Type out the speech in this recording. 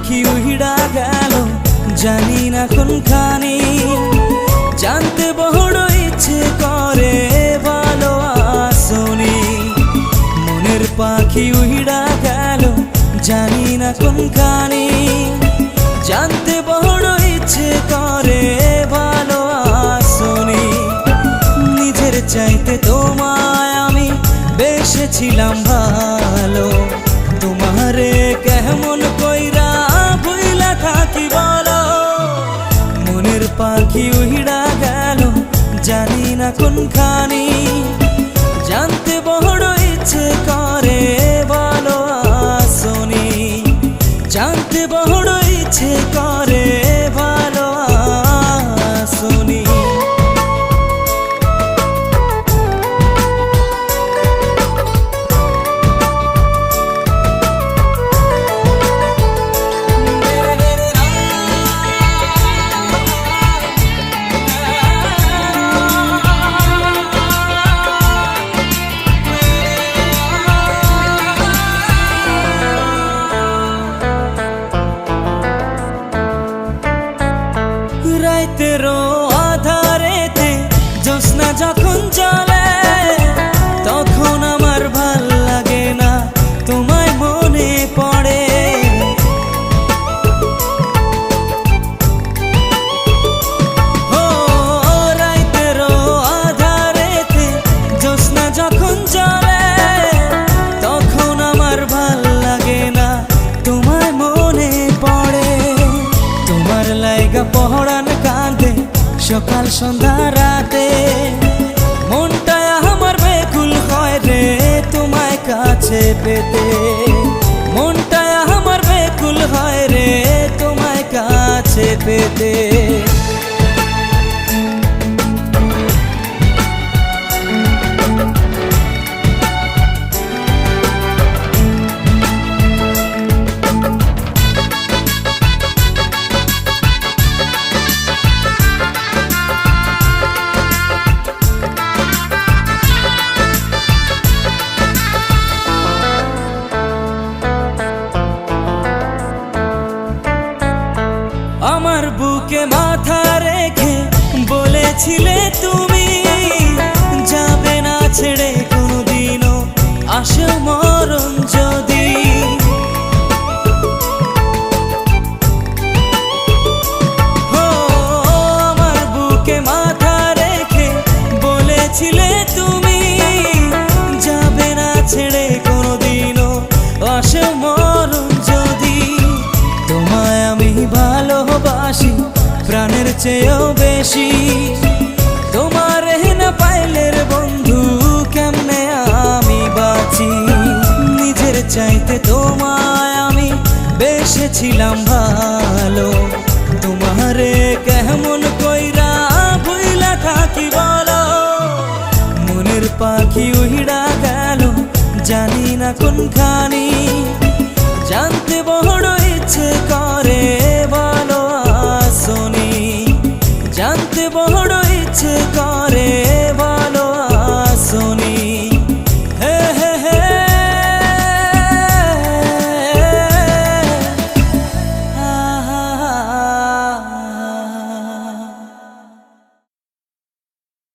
পাখি উড়া গেল জানি না কোনখানি। জানতে বড় ইচ্ছে করে ভালো আসনি। মনের পাখি উড়া গেল জানি না কোনখানি। জানতে বড় ইচ্ছে করে ভালো আসনি। নিজের চাইতে তোমায় আমি বেসেছিলাম ভালো। তোমারে কেমন কইরা ভুইলা থাকি বলো। মনের পাখি উড়া গেল জানি না কোনখানি। জানতে বড় ইচ্ছে করে ভালো আসনি। জানতে বড় ইচ্ছে করে ভালো আসনি। রাইতেরও আধারেতে জ্যোৎস্না যখন চলে তখন আমার ভাল লাগে না তোমায় মনে পড়ে। ও রাইতেরও আধারেতে জ্যোৎস্না যখন চলে তখন আমার ভাল লাগে না তোমায় মনে পড়ে। তোমার লাইগা পহরান কাঁদে সকাল সন্ধ্যা রাতে। মনটা আমার বেকুল হয় রে তোমায় কাছে পেতে। মনটা আমার বেকুল হয় রে তোমায় কাছে পেতে। আমার বুকে মাথা রেখে বলেছিলে তুমি যাবে না ছেড়ে কোনোদিনও আসে মরণ যদি। ও আমার বুকে মাথা রেখে বলেছিলে তুমি যাবে না ছেড়ে কোনোদিনও আসে মরণ যদি। তোমায় আমি ভালোবাসি প্রাণের চেয়েও বেশি। তোমার না পাইলে রে বন্ধু কেমনে আমি বাঁচি। নিজের চাইতে তোমায় আমি বেসেছিলাম ভালো। তোমারে কেমন কইরা ভুইলা থাকি বলো। মনের পাখি উড়া গেল জানি না কোনখানি। জানতে বড় ইচ্ছে করে